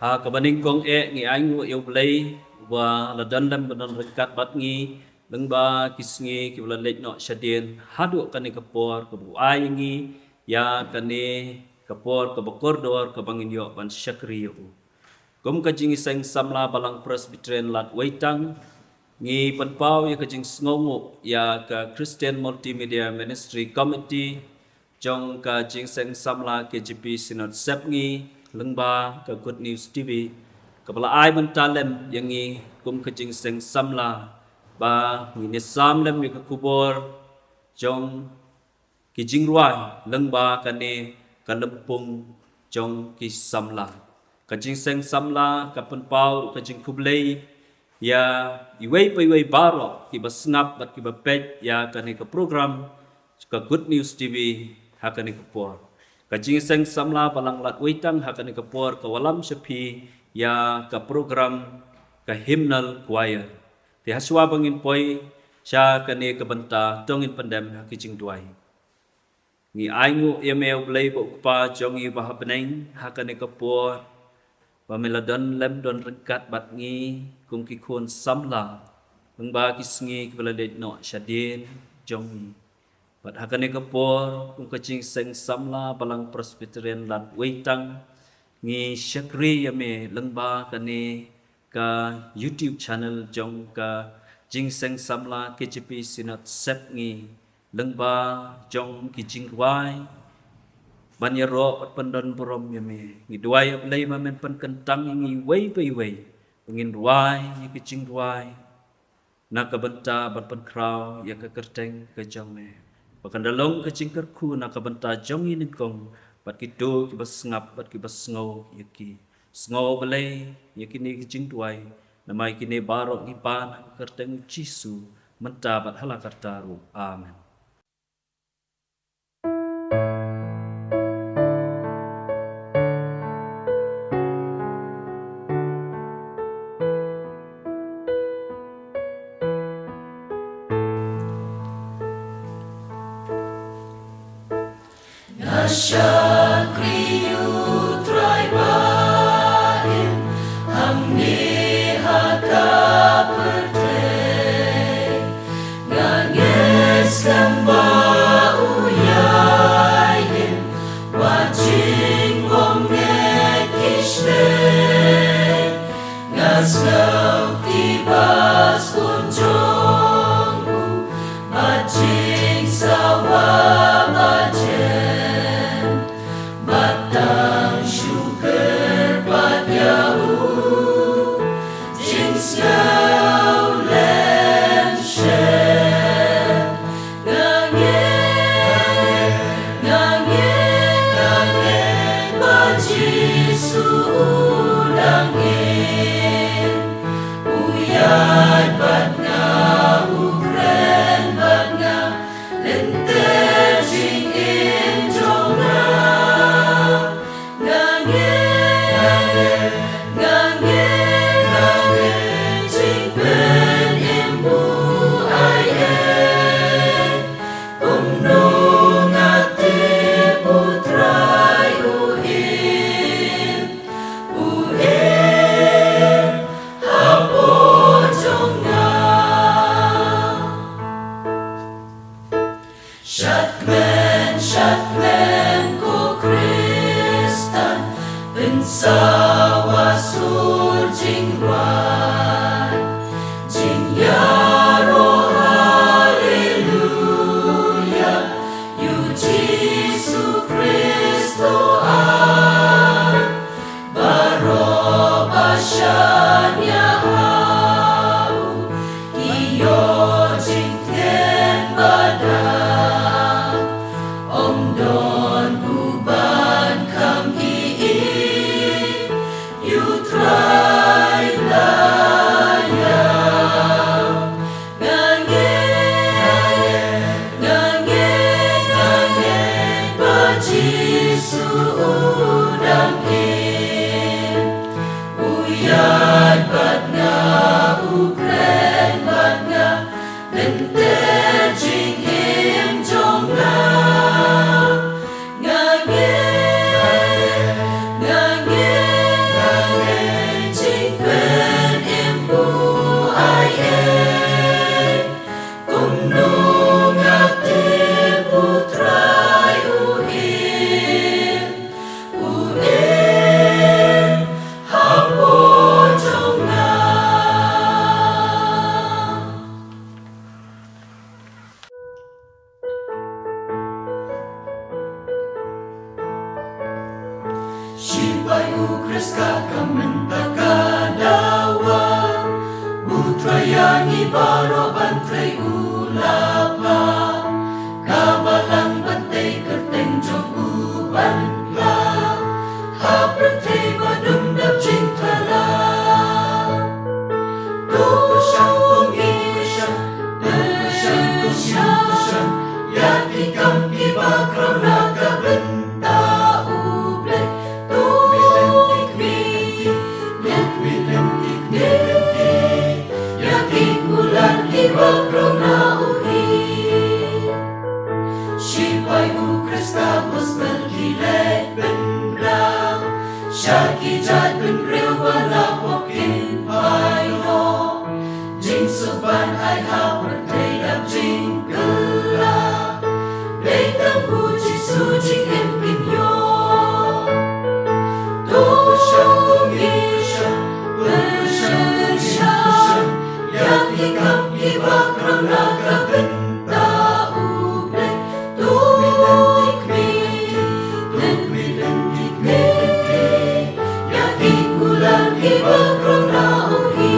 kabaning kong ngi aingu yêu play wa la dan lam banan rekat bat ngi lengba kisngi kibla lek no shadien hadu kani kapor kabu ai ngi ya kani kapor kabakor dor kabangin yo ban syakri yo gom kajing iseng samla balang presbyterian lat waitang ngi panpau ya kajing sngongu ya ka Christian Multimedia Ministry Committee jong kajing seng samla KGP Synod Sep ngi lengba ka Good News TV kapala ai ban talem yang ngi gom kajing seng samla ba ngi ne sam lem mi ka kubor jong kijing ruai lengba kane kalempung jong ki samla kajing seng samla kapan pau kajing kublei ya iwei iwei baro ki basngap bat ki bapet ya kane ka program ka Good News TV hakane ka por kajing seng samla balang lat waitang hakane ka por ka walam sepi ya ka program ka hymnal choir ti haswa bangin poi sya kane ka banta tongin pandem hakijing duai ngi aingu email blay bo pa jong i bahapeneng hakane ka por pamiladon lem don rekat bat ngi kung ki khon samla lengba kisngi kibaladet no syadin jong i bat hakane ka por kung kajing seng samla balang presbyterian lat waitang ngi syakri yame lengba kane ka YouTube channel jong ka jing seng samla KGP Synod Sep ngi lengba jong kijing ruai banyaro pandon borom yame ngi duai ablay mamen pan kentang ngi wei pai wei ngin ruai ngi kijing ruai nak kabenta ban pan kraw ya ka kerteng ka jong me bakandalong kijing kerku nak kabenta jong ini kong bat kido ki basngap bat ki basngau yaki sngo balay yaki ni kijing duai namai kini barok ngi pan kerteng Jisu menta bat halakartaru amen. Syakriyu trai bain hamni haka pertei nganges kamba uyain wajing omne kishne ngasau tibas kunjongku bajing sawah bajen batang sugar badyau jinsau lem shen nangin baji sudangin uyat batna ukren batna lenter jing in jonga nangin jing ben imbu ayen umnung ati putrai uin hapo jonga Syatmen ko Kristan Bensawa surjing ruan Jing yaro haleluya Yu Jisu Kristo an Baro basyanya hau Kiyo jing ten badan Om don buban kam ii utrayani baro bantay ulapa kabalang bantay kerteng jong uban la haprantay badumdap cintala Yaki kam kiba krona kabenta uble tu milentik Yaki kulan kiba krona uhi Shipai u Christabus belgilek benra Shaki jat benreu wala pokin paino Jing suban ai ha pertay dap jing kela Leitam puji suci empinyo Dosyang bersyang Yang ikam kiba krona kabenta uble Tuk milentik Yang ikulan kiba krona uhi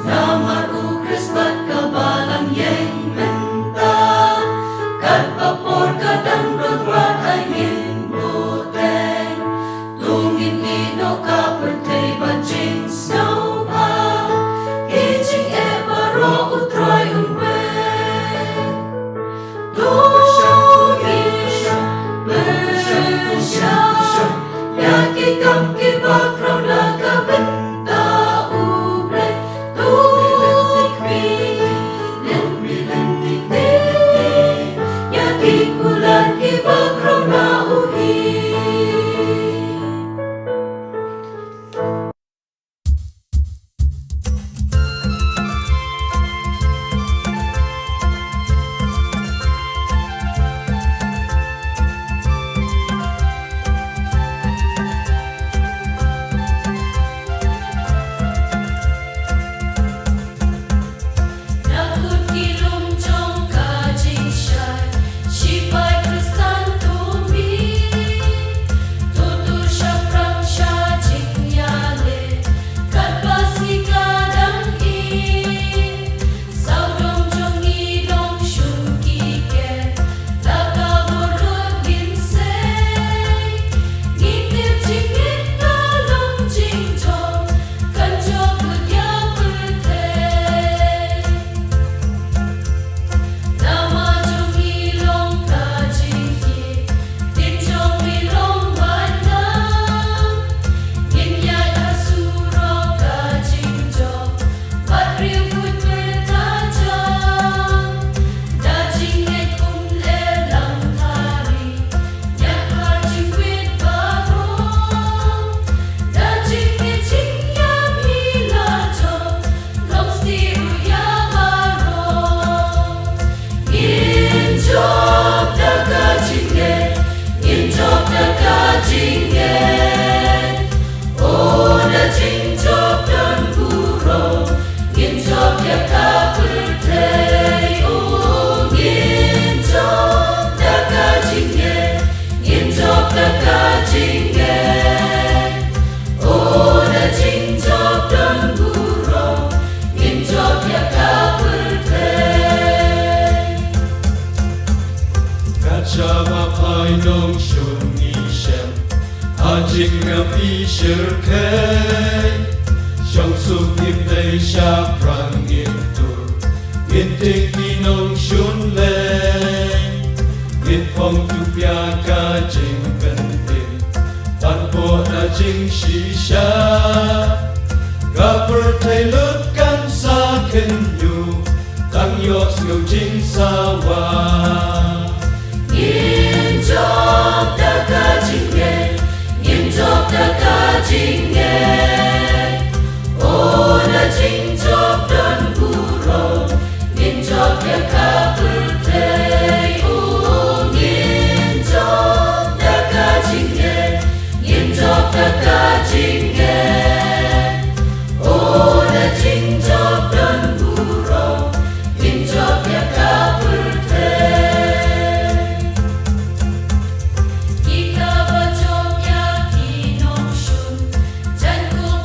Namar ukres bat kabalang yang mentah Kat apor kadang berbuat angin boteng Tungin ino ka pertay bajing snow pa Kijing e baro utroy unwe Tungin bersyang Yaki kam kiba krona kabenta uble Yaki kulan kiba krona uhi Nakut kilum jong kajing syai Shipai kristan tumi Tutur syakrang syajing yale Kat basi kadang i Saudong jong ngidong syun kike Laka borot ginsay Ngitip jingit kalong jingjong Kanjo kudya pertay Nama jong ilong kajingki Tin jong ilong wadang Ginyay asuro kajingjong Patriu kut bertajam Dajingit kum lelang tari Nyak kajing wit barong Dajingit jingyam hilajong Long stiru ya barong Injok da kajingge Oh da jingjok dan burung Injok ya kapertay Oh injok da kajingge Injok da kajingge Oh da jingjok dan burung Injok ya kapertay Katsaba painong syungi shem Hajing ngapi syirkay Syong sukip day syaprang itu Gintik inong syun lay Gitpong tupya kajing penting Tanpo najing shisha Kapertay lekan sa kenyu Tang yos ngau jing sawa Injok da kajingge Injok da kajingge Oh da jingjok dan burung Injok ya kapertay Oh injok da kajingge Injok da kajingge Oh da jingjok dan burung Injok ya kapertay Ika bajok ya kinong syun Jan kung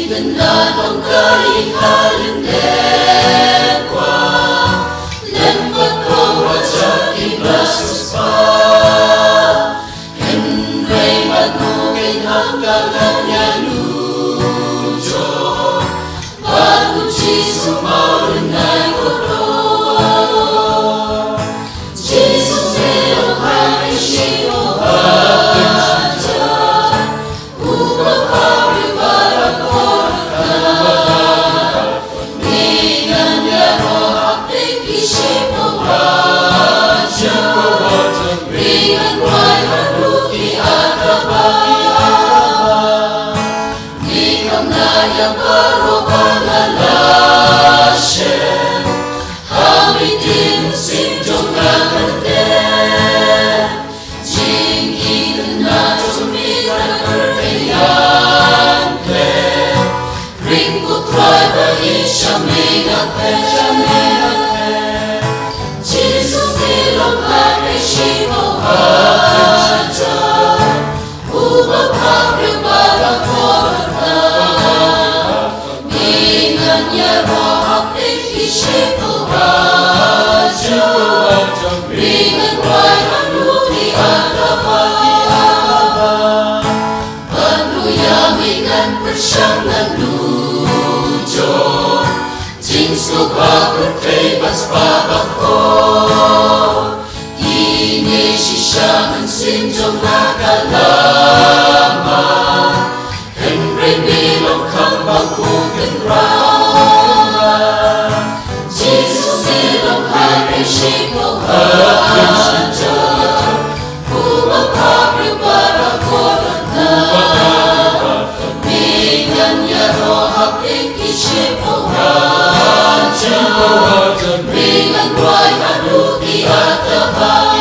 ikanadong kainhalindekwa lembat ko at sa kinasas pa Henry magugin hanggang niya lujo bago Jesus maulinay koro Jesus merong hari siyo haja upang hari barang korata dengan ya roh akting isipo haja dengan wai haduki adaba Nikam na yang baru pangalasyen Hamitin simjong ngakante Jing ikan na tumikan berkayante Ringkut rai bagi syamingate Jesus ilang hari shibo haja Ubang hari barang korata Dengan ya roh akting isipo haja Dengan rai haduki adaba Banu yamingan persyangan lujo Jingsu berkebas babako Ini sisyangan sinjong nakalama Henry bilong kambang bukan rama Jesus ilong hari shipo haja Ubang hari barang korata Dengan ya roh akting isipo haja Dengan wai haduki adaba